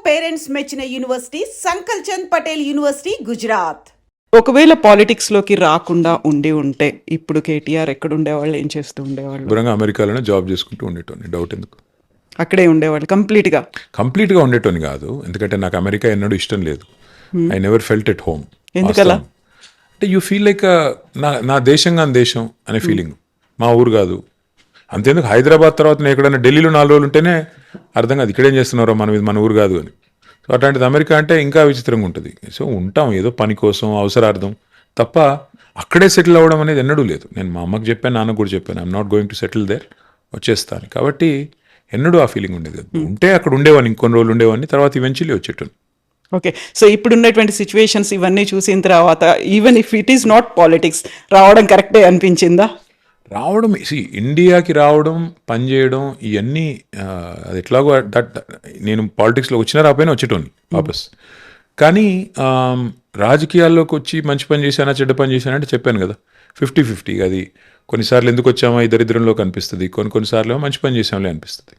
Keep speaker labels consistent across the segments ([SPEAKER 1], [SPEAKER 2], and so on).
[SPEAKER 1] Parents మెచ్చిన university సంకల్ Chand Patel university Gujarat.
[SPEAKER 2] ఒకవేళ politics లోకి రాకుండా ఉండి ఉంటే ఇప్పుడు కేటీఆర్ ఎక్కడ ఉండేవాళ్ళు, ఏం చేస్తూ ఉండేవాళ్ళు?
[SPEAKER 3] దూరంగా అమెరికాలోనే జాబ్ చేసుకుంటూ ఉండేటోని. డౌట్ ఎందుకు?
[SPEAKER 2] అక్కడే ఉండేవాళ్ళు
[SPEAKER 3] కంప్లీట్గా ఉండేటోని కాదు. ఎందుకంటే నాకు అమెరికా ఎన్నడూ ఇష్టం లేదు. I never felt at home.
[SPEAKER 2] ఎందుకలా?
[SPEAKER 3] అంటే యూ ఫీల్ లైక్ నా దేశంగా దేశం అనే ఫీలింగ్. మా ఊరు కాదు. అంతేందుకు హైదరాబాద్ తర్వాత నేను ఎక్కడైనా ఢిల్లీలో 4 రోజులు ఉంటేనే అర్థం కాదు ఇక్కడేం చేస్తున్నారో, మన ఊరు కాదు అని. సో అట్లాంటిది అమెరికా అంటే ఇంకా విచిత్రంగా ఉంటుంది. సో ఉంటాం ఏదో పని కోసం, అవసరార్థం తప్ప అక్కడే సెటిల్ అవ్వడం అనేది ఎన్నడూ లేదు. నేను మా అమ్మకి చెప్పాను, నాన్నకు కూడా చెప్పాను, I'm not going to settle there, వచ్చేస్తాను. కాబట్టి ఎన్నడూ ఆ ఫీలింగ్ ఉండేది. ఉంటే అక్కడ ఉండేవాడిని, ఇంకొన్ని రోజులు ఉండేవాడిని, తర్వాత ఈవెన్చువల్లీ వచ్చేటోని.
[SPEAKER 2] ఓకే. సో ఇప్పుడు ఉన్నటువంటి సిచ్యువేషన్స్ ఇవన్నీ చూసిన తర్వాత even if it is not politics రావడం కరెక్టే అనిపించిందా?
[SPEAKER 3] రావడం ఇండియాకి రావడం, పనిచేయడం ఇవన్నీ అది ఎట్లాగో నేను పాలిటిక్స్లో వచ్చినా రాకపోయినా వచ్చేటోని వాపస్. కానీ రాజకీయాల్లోకి వచ్చి మంచి పని చేశానా చెడ్డ పని చేశానా అంటే చెప్పాను కదా, 50-50. అది కొన్నిసార్లు ఎందుకు వచ్చామా ఈ దరిద్రంలో కనిపిస్తుంది, కొన్నిసార్లు మంచి పని చేసాంలే అనిపిస్తుంది.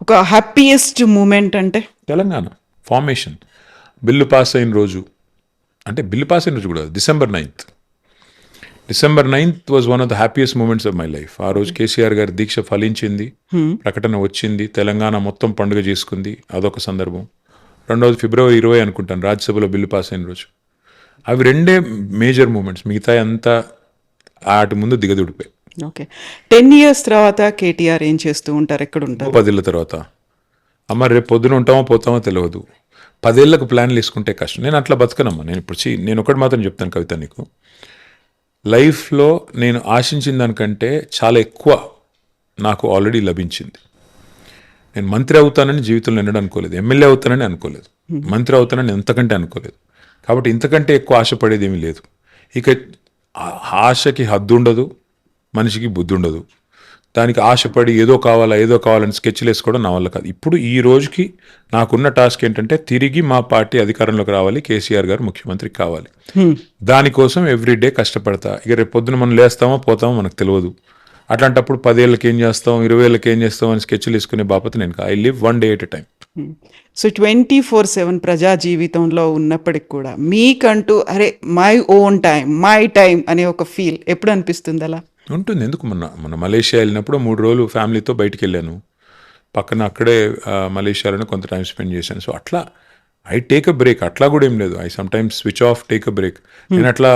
[SPEAKER 2] ఒక హ్యాపీయెస్ట్ మూమెంట్ అంటే
[SPEAKER 3] తెలంగాణ ఫార్మేషన్. బిల్లు పాస్ అయిన రోజు, అంటే బిల్లు పాస్ అయిన రోజు కూడా December 9th was one of the happiest moments of my life. ఆ రోజు కేసీఆర్ గారి దీక్ష ఫలించింది, ప్రకటన వచ్చింది, తెలంగాణ మొత్తం పండుగ చేసుకుంది, అదొక సందర్భం. రెండవది February 20 అనుకుంటాను, రాజ్యసభలో బిల్లు పాస్ అయిన రోజు. అవి రెండే మేజర్ మూమెంట్స్, మిగతా అంతా వాటి ముందు దిగదుడిపోయి.
[SPEAKER 2] ఓకే. 10 years తర్వాత కేటీఆర్ ఏం చేస్తూ ఉంటారు, ఎక్కడ ఉంటారు?
[SPEAKER 3] 10 ఏళ్ళ తర్వాత అమ్మ రేపు పొద్దున ఉంటామో పోతామో తెలియదు. 10 ఏళ్ళకు ప్లాన్లు వేసుకుంటే కష్టం. నేను అట్లా బతకనమ్మా. నేను ఒకటి మాత్రం చెప్తాను కవిత, నీకు లైఫ్లో నేను ఆశించిన దానికంటే చాలా ఎక్కువ నాకు ఆల్రెడీ లభించింది. నేను మంత్రి అవుతానని జీవితంలో ఎన్నడూ అనుకోలేదు, ఎమ్మెల్యే అవుతానని అనుకోలేదు, మంత్రి అవుతానని ఎంతకంటే అనుకోలేదు. కాబట్టి ఇంతకంటే ఎక్కువ ఆశపడేది ఏమీ లేదు. ఇక ఆశకి హద్దు ఉండదు, మనిషికి బుద్ధి ఉండదు. దానికి ఆశపడి ఏదో కావాలని స్కెచ్లు వేసుకోవడం నా వల్ల కాదు. ఇప్పుడు ఈ రోజుకి నాకున్న టాస్క్ ఏంటంటే తిరిగి మా పార్టీ అధికారంలోకి రావాలి, కేసీఆర్ గారు ముఖ్యమంత్రి కావాలి. దానికోసం ఎవ్రీడే కష్టపడతా. ఇక రేపు పొద్దున మనం లేస్తామో పోతామో మనకు తెలియదు. అట్లాంటప్పుడు 10 ఏళ్ళకి ఏం చేస్తాం, 20 ఏళ్ళకి ఏం చేస్తాం అని స్కెచ్లు వేసుకునే బాపత నేను. I live one day at a time.
[SPEAKER 2] So 24/7 ప్రజా జీవితంలో ఉన్నప్పటికి కూడా మీకంటూ అరే my own time, my time అనే ఒక ఫీల్ ఎప్పుడు అనిపిస్తుంది? అలా
[SPEAKER 3] ఉంటుంది. ఎందుకు మొన్న మలేషియా వెళ్ళినప్పుడు 3 రోజులు ఫ్యామిలీతో బయటికి వెళ్ళాను. పక్కన అక్కడే మలేషియాలోనే కొంత టైం స్పెండ్ చేశాను. సో అట్లా ఐ టేక్ అ బ్రేక్. అట్లా కూడా ఏం లేదు, I some times switch off, take a break. నేను అట్లా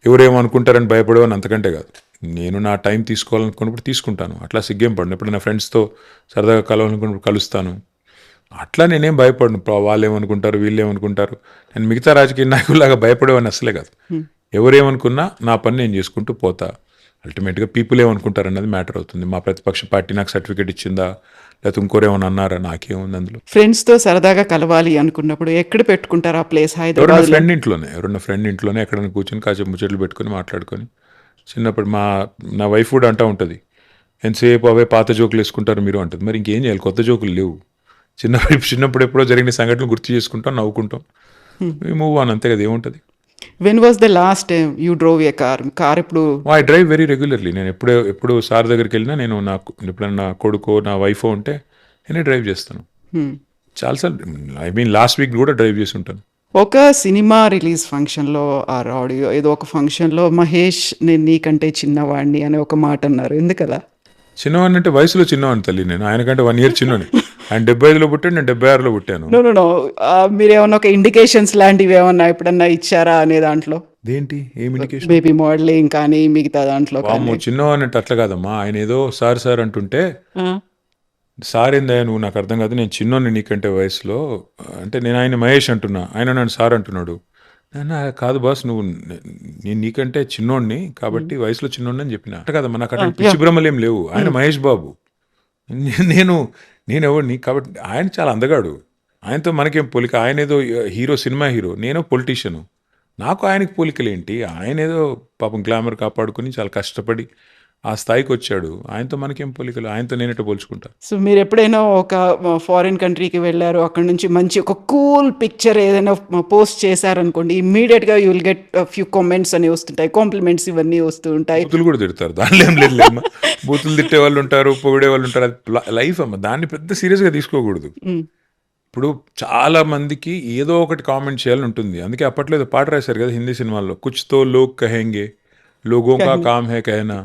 [SPEAKER 3] ఎవరేమనుకుంటారని భయపడేవాని అంతకంటే కాదు. నేను నా టైం తీసుకోవాలనుకున్నప్పుడు తీసుకుంటాను. అట్లా సిగ్గేం పడను. ఎప్పుడు నా ఫ్రెండ్స్తో సరదాగా కలవాలనుకున్నప్పుడు కలుస్తాను. అట్లా నేనేం భయపడను. వాళ్ళు ఏమనుకుంటారు, వీళ్ళు ఏమనుకుంటారు. నేను మిగతా రాజకీయ నాయకుల్లాగా భయపడేవాడిని అసలే కాదు. ఎవరేమనుకున్నా నా పని నేను చేసుకుంటూ పోతా. అల్టిమేట్గా పీపుల్ ఏమనుకుంటారు అన్నది మ్యాటర్ అవుతుంది. మా ప్రతిపక్ష పార్టీ నాకు సర్టిఫికేట్ ఇచ్చిందా, లేకపోతే ఇంకోరేమన్నా అన్నారా, నాకేముంది అందులో.
[SPEAKER 2] ఫ్రెండ్స్తో సరదాగా కలవాలి అనుకున్నప్పుడు ఎక్కడ పెట్టుకుంటారు ఆ ప్లేస్?
[SPEAKER 3] ఎవరైనా ఫ్రెండ్ ఇంట్లోనే ఎక్కడైనా కూర్చొని కాసేపు ముచ్చట్లు పెట్టుకొని మాట్లాడుకొని. చిన్నప్పుడు నా వైఫ్ కూడా అంటూ ఉంటుంది, ఎంతసేపు అవే పాత జోకులు వేసుకుంటారు మీరు అంటుంది. మరి ఇంకేం చేయాలి, కొత్త జోకులు లేవు. చిన్నప్పుడు ఎప్పుడో జరిగిన సంఘటనలు గుర్తు చేసుకుంటాం, నవ్వుకుంటాం, మూవ్ ఆన్, అంతే కదా, ఏముంటుంది.
[SPEAKER 2] When was the last time you drove a car? Car ఇప్పుడు
[SPEAKER 3] ఐ డ్రైవ్ వెరీ రెగ్యులర్లీ. నేను ఎప్పుడు సార్ దగ్గరికి వెళ్ళినా నేను ఎప్పుడైనా నా కొడుకో నా వైఫో ఉంటే నేనే డ్రైవ్ చేస్తాను. చాలాసార్లు లాస్ట్ వీక్ కూడా డ్రైవ్ చేసి ఉంటాను.
[SPEAKER 2] ఒక సినిమా రిలీజ్ ఫంక్షన్లో ఆర్ ఆడియో ఏదో ఒక ఫంక్షన్లో మహేష్ నేను నీకంటే చిన్నవాడిని అనే ఒక మాట అన్నారు. ఎందుకలా?
[SPEAKER 3] చిన్నవాడిని అంటే వయసులో చిన్నవాడిని తల్లి. నేను ఆయనకంటే 1 year చిన్నవాడిని. ఆయన 75లో పుట్టాను, నేను 76లో పుట్టాను.
[SPEAKER 2] నో మీరు ఏమన్నా ఒక ఇండికేషన్స్ లాంటివి ఏమన్నా ఎప్పుడన్నా ఇచ్చారా అనే దాంట్లో?
[SPEAKER 3] ఏంటి, ఏం ఇండికేషన్?
[SPEAKER 2] బేబీ మోడలింగ్ కానీ మిగతా దాంట్లో
[SPEAKER 3] చిన్నవాడిని అంటే అట్లా కాదమ్మా. ఆయన ఏదో సార్ అంటుంటే సార్ ఏందా నువ్వు, నాకు అర్థం కాదు, నేను చిన్నోని నీకంటే వయసులో అంటే నేను ఆయన మహేష్ అంటున్నా, ఆయన నన్ను సార్ అంటున్నాడు. కాదు బాస్, నేను నీకంటే చిన్నోడిని కాబట్టి వయసులో చిన్నోడిని అని చెప్పిన. అంటే కదమ్మా, నాకు అట్లా పిచ్చి భ్రమలు ఏం లేవు. ఆయన మహేష్ బాబు, నేను ఎవరిని. కాబట్టి ఆయన చాలా అందగాడు, ఆయనతో మనకేం పోలిక. ఆయన ఏదో హీరో, సినిమా హీరో, నేను పొలిటీషియను. నాకు ఆయనకి పోలికలేంటి? ఆయన ఏదో పాపం గ్లామర్ కాపాడుకుని చాలా కష్టపడి ఆ స్థాయికి వచ్చాడు. ఆయనతో మనకేం పోలికలు, ఆయనతో నేనెట్టో పోల్చుకుంటా.
[SPEAKER 2] సో మీరు ఎప్పుడైనా ఒక ఫారిన్ కంట్రీకి వెళ్ళారు, అక్కడ నుంచి మంచి ఒక కూల్ పిక్చర్ ఏదైనా పోస్ట్ చేశారనుకోండి, ఇమ్మీడియట్గా you will get few comments అని వస్తుంటాయి, కాంప్లిమెంట్స్ ఇవన్నీ వస్తూ ఉంటాయి.
[SPEAKER 3] బూతులు కూడా తిడతారు, దానిలో ఏం లేదు. బూతులు తిట్టే వాళ్ళు ఉంటారు, పొగిడే వాళ్ళు ఉంటారు. అది లైఫ్ అమ్మ, దాన్ని పెద్ద సీరియస్గా తీసుకోకూడదు. ఇప్పుడు చాలా మందికి ఏదో ఒకటి కామెంట్ చేయాలని ఉంటుంది. అందుకే అప్పట్లో ఏదో పాట రాశారు కదా హిందీ సినిమాల్లో, కుచ్ తో లోగ్ కహెంగే లోగోं का काम है कहना.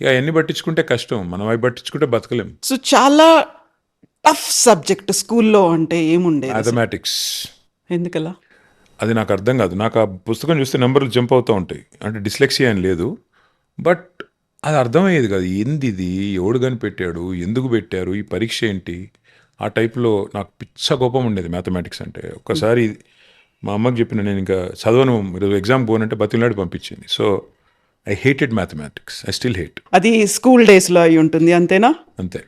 [SPEAKER 3] ఇక అవన్నీ పట్టించుకుంటే కష్టం, మనం అవి పట్టించుకుంటే బతకలేం.
[SPEAKER 2] సో చాలా టఫ్ సబ్జెక్ట్ స్కూల్లో అంటే ఏముండేది?
[SPEAKER 3] మ్యాథమెటిక్స్
[SPEAKER 2] ఎందుకలా?
[SPEAKER 3] అది నాకు అర్థం కాదు. నాకు ఆ పుస్తకం చూస్తే నెంబర్లు జంప్ అవుతూ ఉంటాయి. అంటే డిస్లెక్సియా అని లేదు, బట్ అది అర్థమయ్యేది కాదు. ఏంది ఇది, ఎవడు కనిపెట్టాడు, ఎందుకు పెట్టారు, ఈ పరీక్ష ఏంటి, ఆ టైప్లో నాకు పిచ్చ కోపం ఉండేది మ్యాథమెటిక్స్ అంటే. ఒక్కసారి మా అమ్మకి చెప్పిన, నేను ఇంకా చదవను, ఈరోజు ఎగ్జామ్ పోనంటే బతిలాడి పంపించింది. So I hated mathematics, I still hate.
[SPEAKER 2] అది స్కూల్ డేస్లో అయి ఉంటుంది అంతేనా?
[SPEAKER 3] అంతే.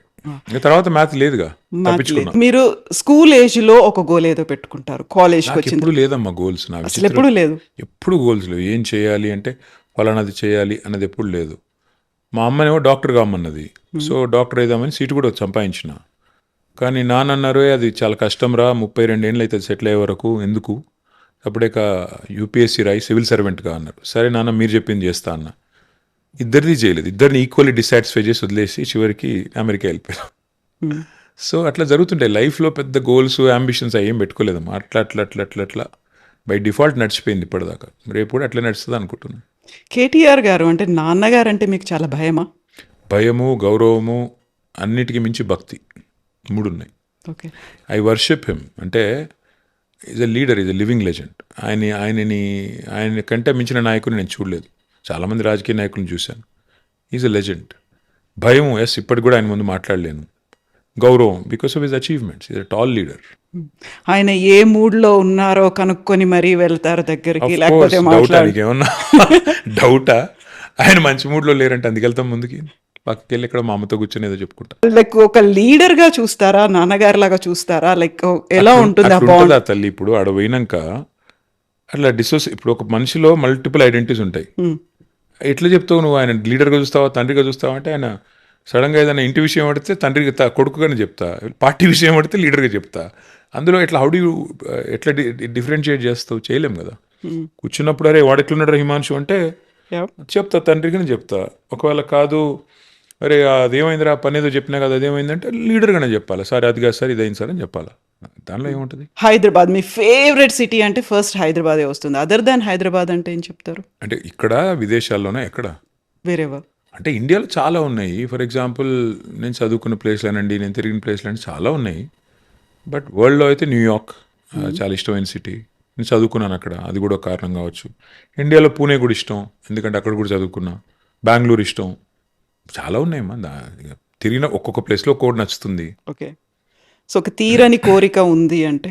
[SPEAKER 3] ఇంకా తర్వాత మ్యాథ్ లేదుగా, తప్పించుకున్నా.
[SPEAKER 2] మీరు స్కూల్ ఏజ్లో ఒక గోల్ ఏదో పెట్టుకుంటారు, కాలేజ్కి వచ్చింది
[SPEAKER 3] ఎప్పుడు లేదమ్మా గోల్స్. నా
[SPEAKER 2] అసలు ఎప్పుడు లేదు.
[SPEAKER 3] ఎప్పుడు గోల్స్ లేవు. ఏం చేయాలి అంటే ఫలానాది చేయాలి అన్నది ఎప్పుడు లేదు. మా అమ్మనేమో డాక్టర్ కామన్నది, సో డాక్టర్ అయిదామని సీటు కూడా సంపాదించిన. కానీ నాన్న అన్నారు, అది చాలా కష్టం రా, 32 ఏళ్ళు అవుతుంది సెటిల్ అయ్యే వరకు, ఎందుకు, అప్పుడే యూపీఎస్సీ రాయి సివిల్ సర్వెంట్గా అన్నారు. సరే నాన్న మీరు చెప్పింది చేస్తా అన్న. ఇద్దరిది చేయలేదు, ఇద్దరిని ఈక్వల్లీ డిసాటిస్ఫై చేసి వదిలేసి చివరికి అమెరికా వెళ్ళిపోయారు. సో అట్లా జరుగుతుంటాయి లైఫ్లో. పెద్ద గోల్స్ అంబిషన్స్ ఏం పెట్టుకోలేదమ్మా. అట్లా అట్లా అట్లా అట్లా అట్లా బై డిఫాల్ట్ నడిచిపోయింది ఇప్పటిదాకా. రేపు కూడా అట్లా నడుస్తుంది అనుకుంటున్నాను.
[SPEAKER 2] కేటీఆర్ గారు అంటే నాన్నగారు అంటే మీకు చాలా భయమా?
[SPEAKER 3] భయము, గౌరవము, అన్నిటికీ మించి భక్తి, మూడు ఉన్నాయి.
[SPEAKER 2] ఓకే.
[SPEAKER 3] I worship him. అంటే is a leader, is a living legend. ఆయన కంటే మించిన నాయకుని నేను చూడలేదు. చాలామంది రాజకీయ నాయకులను చూశాను. Is a legend. భయం, ఎస్, ఇప్పటికి కూడా ఆయన ముందు మాట్లాడలేను. గౌరవం, because of his achievements. Is a tall leader.
[SPEAKER 2] ఆయన ఏ మూడ్లో ఉన్నారో కనుక్కొని మరీ వెళ్తారు దగ్గరికి, లేకపోతే
[SPEAKER 3] ఏమన్నా డౌటా? ఆయన మంచి మూడ్లో లేరంటే అందుకు వెళ్తాం ముందుకి, పక్కకి వెళ్ళి ఇక్కడ మా అమ్మతో కూర్చొని ఏదో చెప్పుకుంటా.
[SPEAKER 2] లైక్ ఒక లీడర్ గా చూస్తారా, నాన్నగారి లాగా చూస్తారా, లైక్ ఎలా ఉంటుంది ఆ
[SPEAKER 3] అట్లా
[SPEAKER 2] బాండ్?
[SPEAKER 3] ఉంటుందా తల్లి? ఇప్పుడు ఆడ పోయినాక అట్లా ఇప్పుడు ఒక మనిషిలో మల్టిపుల్ ఐడెంటిటీస్ ఉంటాయి. ఎట్లా చెప్తావు నువ్వు? ఆయన లీడర్గా చూస్తావా, తండ్రిగా చూస్తావా అంటే, ఆయన సడన్గా ఏదైనా ఇంటి విషయం పడితే తండ్రికి కొడుకుగానే చెప్తా, పార్టీ విషయం పడితే లీడర్గా చెప్తా. అందులో ఎట్లా హౌ డూ ఎట్లా డిఫరెన్షియేట్ చేస్తావు? చేయలేం కదా. కూర్చున్నప్పుడు అరే వాడు ఎట్లున్నాడు హిమాంశు అంటే చెప్తా, తండ్రిగానే చెప్తా. ఒకవేళ కాదు, అరే అదేమైందిరా, పని ఏదో చెప్పినా కదా, అదేమైందంటే లీడర్గానే చెప్పాలి. సార్ అది కాదు సార్, ఇదైంది సార్ అని చెప్పాలి. దానిలో ఏముంటుంది?
[SPEAKER 2] హైదరాబాద్ మీ ఫేవరెట్ సిటీ అంటే ఫస్ట్ హైదరాబాదే వస్తుంది. అదర్ దాన్ హైదరాబాద్ అంటే ఏం చెప్తారు?
[SPEAKER 3] అంటే ఇక్కడ విదేశాల్లోనే ఎక్కడ?
[SPEAKER 2] వేరేవా?
[SPEAKER 3] అంటే ఇండియాలో చాలా ఉన్నాయి. ఫర్ ఎగ్జాంపుల్ నేను చదువుకున్న ప్లేస్లేనండి, నేను తిరిగిన ప్లేస్లు చాలా ఉన్నాయి. బట్ వరల్డ్లో అయితే న్యూయార్క్ చాలా ఇష్టమైన సిటీ. నేను చదువుకున్నాను అక్కడ, అది కూడా ఒక కారణం కావచ్చు. ఇండియాలో పూణే కూడా ఇష్టం, ఎందుకంటే అక్కడ కూడా చదువుకున్నా. బెంగళూరు ఇష్టం. చాలా ఉన్నాయమ్మా. తిరిగిన ఒక్కొక్క ప్లేస్లో ఒక్కొక్కటి నచ్చుతుంది.
[SPEAKER 2] ఓకే. సో ఒక తీరని కోరిక ఉంది అంటే?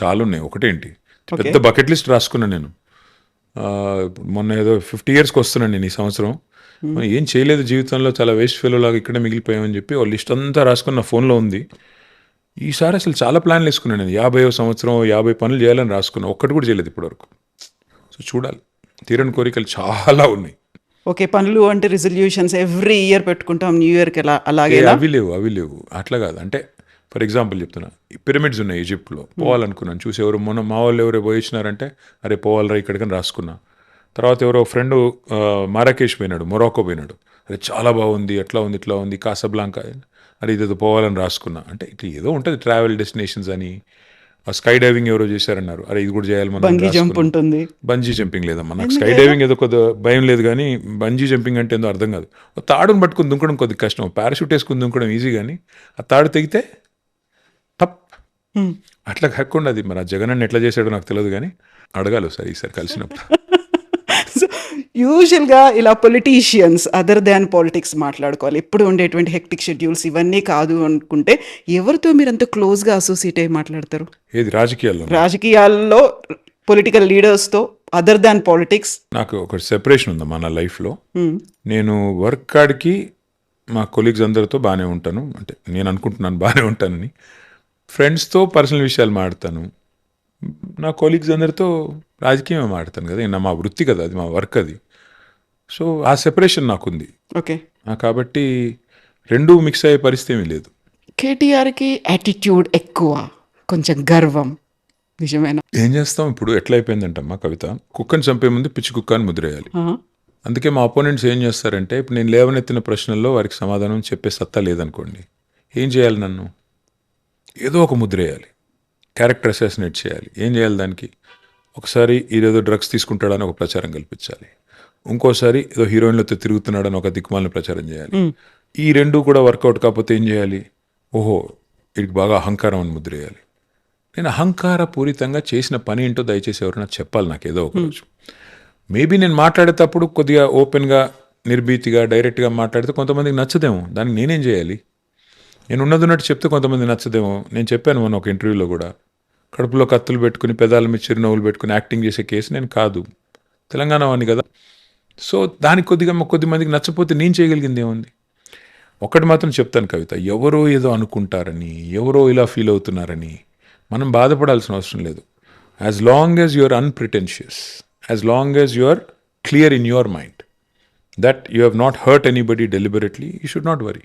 [SPEAKER 3] చాలా ఉన్నాయి. ఒకటేంటి, పెద్ద బకెట్ లిస్ట్ రాసుకున్నాను నేను. మొన్న ఏదో 50 yearsకి వస్తున్నాను నేను ఈ సంవత్సరం. ఏం చేయలేదు జీవితంలో, చాలా వేస్ట్ ఫెలో లాగా ఇక్కడే మిగిలిపోయామని చెప్పి ఓ లిస్ట్ అంతా రాసుకుని నా ఫోన్లో ఉంది. ఈసారి అసలు చాలా ప్లాన్లు వేసుకున్నాను నేను. 50వ సంవత్సరం 50 పనులు చేయాలని రాసుకున్నాను. ఒక్కటి కూడా చేయలేదు ఇప్పటివరకు. సో చూడాలి, తీరని కోరికలు చాలా ఉన్నాయి.
[SPEAKER 2] ఓకే. పనులు అంటే రిజల్యూషన్స్ ఎవ్రీ ఇయర్ పెట్టుకుంటాం, న్యూ ఇయర్కి అలాగే?
[SPEAKER 3] అవి లేవు. అట్లా కాదు. అంటే ఫర్ ఎగ్జాంపుల్ చెప్తున్నా, పిరమిడ్స్ ఉన్నాయి ఈజిప్ట్లో, పోవాలనుకున్నాను. చూసి ఎవరు మొన్న మా వాళ్ళు ఎవరో పోయించినారంటే అరే పోవాలరా ఇక్కడికని రాసుకున్నా. తర్వాత ఎవరో ఫ్రెండ్ మారాకేష్ పోయినాడు, మొరాకో పోయినాడు. అరే చాలా బాగుంది, అట్లా ఉంది, ఇట్లా ఉంది, కాసాబ్లాంకా, అరే ఇదేదో పోవాలని రాసుకున్నా. అంటే ఇట్లా ఏదో ఉంటుంది ట్రావెల్ డెస్టినేషన్స్ అని. స్కై డైవింగ్ ఎవరో చేశారన్నారు, అరే ఇది కూడా చేయాలి మనం.
[SPEAKER 2] బంజీ జంప్ ఉంటుంది.
[SPEAKER 3] బంజీ జంపింగ్ లేదమ్మా నాకు. స్కై డైవింగ్ ఏదో కొద్దిగా భయం లేదు, కానీ బంజీ జంపింగ్ అంటే ఏందో అర్థం కాదు. తాడును పట్టుకుని దుంకడం కొద్దిగా కష్టం, పారాషూట్ వేసుకుని దుంకడం ఈజీ, కానీ ఆ తాడు తెగితే టప్. అట్లా కాకుండా అది మరి ఆ జగన్ అన్న ఎట్లా చేశాడో నాకు తెలియదు, కానీ అడగాలి సార్ ఈసారి కలిసినప్పుడు.
[SPEAKER 2] యూజువల్గా ఇలా పొలిటీషియన్స్ అదర్ దాన్ పాలిటిక్స్ మాట్లాడుకోవాలి, ఎప్పుడు ఉండేటువంటి హెక్టిక్ షెడ్యూల్స్ ఇవన్నీ కాదు అనుకుంటే ఎవరితో మీరు అంత క్లోజ్గా అసోసియేట్ అయ్యి మాట్లాడతారు?
[SPEAKER 3] ఏది
[SPEAKER 2] రాజకీయాల్లో పొలిటికల్ లీడర్స్తో అదర్ దాన్ పాలిటిక్స్?
[SPEAKER 3] నాకు ఒక సెపరేషన్ ఉందమ్మా నా లైఫ్లో. నేను వర్క్ కాడికి మా కొలీగ్స్ అందరితో బాగానే ఉంటాను, అంటే నేను అనుకుంటున్నాను బాగానే ఉంటానని. ఫ్రెండ్స్తో పర్సనల్ విషయాలు మాట్లాడతాను, నా కొలీగ్స్ అందరితో రాజకీయమే మాట్లాడతాను కదా, మా వృత్తి కదా అది, మా వర్క్ అది. సో ఆ సెపరేషన్ నాకుంది.
[SPEAKER 2] ఓకే.
[SPEAKER 3] కాబట్టి రెండూ మిక్స్ అయ్యే పరిస్థితి ఏమీ లేదు.
[SPEAKER 2] కేటీఆర్కి యాటిట్యూడ్ ఎక్కువ, కొంచెం గర్వం, నిజమేనా?
[SPEAKER 3] ఏం చేస్తాం ఇప్పుడు, ఎట్లా అయిపోయిందంటమ్మా కవిత, కుక్కని చంపే ముందు పిచ్చి కుక్క అని ముద్రేయాలి. అందుకే మా అపోనెంట్స్ ఏం చేస్తారంటే, ఇప్పుడు నేను లేవనెత్తిన ప్రశ్నల్లో వారికి సమాధానం చెప్పే సత్తా లేదనుకోండి, ఏం చేయాలి, నన్ను ఏదో ఒక ముద్రేయాలి. క్యారెక్టర్ అసాసినేట్ చేయాలి. ఏం చేయాలి దానికి? ఒకసారి ఈరోజు డ్రగ్స్ తీసుకుంటాడని ఒక ప్రచారం కల్పించాలి, ఇంకోసారి ఏదో హీరోయిన్లతో తిరుగుతున్నాడని ఒక దిక్కుమాలిన ప్రచారం చేయాలి. ఈ రెండు కూడా వర్కౌట్ కాకపోతే ఏం చేయాలి? ఓహో వీడికి బాగా అహంకారం అని ముద్ర వేయాలి. నేను అహంకారపూరితంగా చేసిన పని ఏంటో దయచేసి ఎవరైనా చెప్పాలి నాకు ఏదో ఒకరోజు. మేబీ నేను మాట్లాడేటప్పుడు కొద్దిగా ఓపెన్గా, నిర్భీతిగా, డైరెక్ట్గా మాట్లాడితే కొంతమందికి నచ్చదేమో. దానికి నేనేం చేయాలి? నేను ఉన్నట్టు చెప్తే కొంతమంది నచ్చదేమో. నేను చెప్పాను మొన్న ఒక ఇంటర్వ్యూలో కూడా, కడుపులో కత్తులు పెట్టుకుని పెదాల మీద చిరునవ్వులు పెట్టుకుని యాక్టింగ్ చేసే కేసు నేను కాదు, తెలంగాణ వాడిని కదా. సో దానికి కొద్ది మందికి నచ్చపోతే నేను చేయగలిగింది ఏముంది? ఒక్కటి మాత్రం చెప్తాను కవిత, ఎవరో ఏదో అనుకుంటారని, ఎవరో ఇలా ఫీల్ అవుతున్నారని మనం బాధపడాల్సిన అవసరం లేదు. As long as you are unpretentious, as long as you are clear in your mind that you have not hurt anybody deliberately, you should not worry.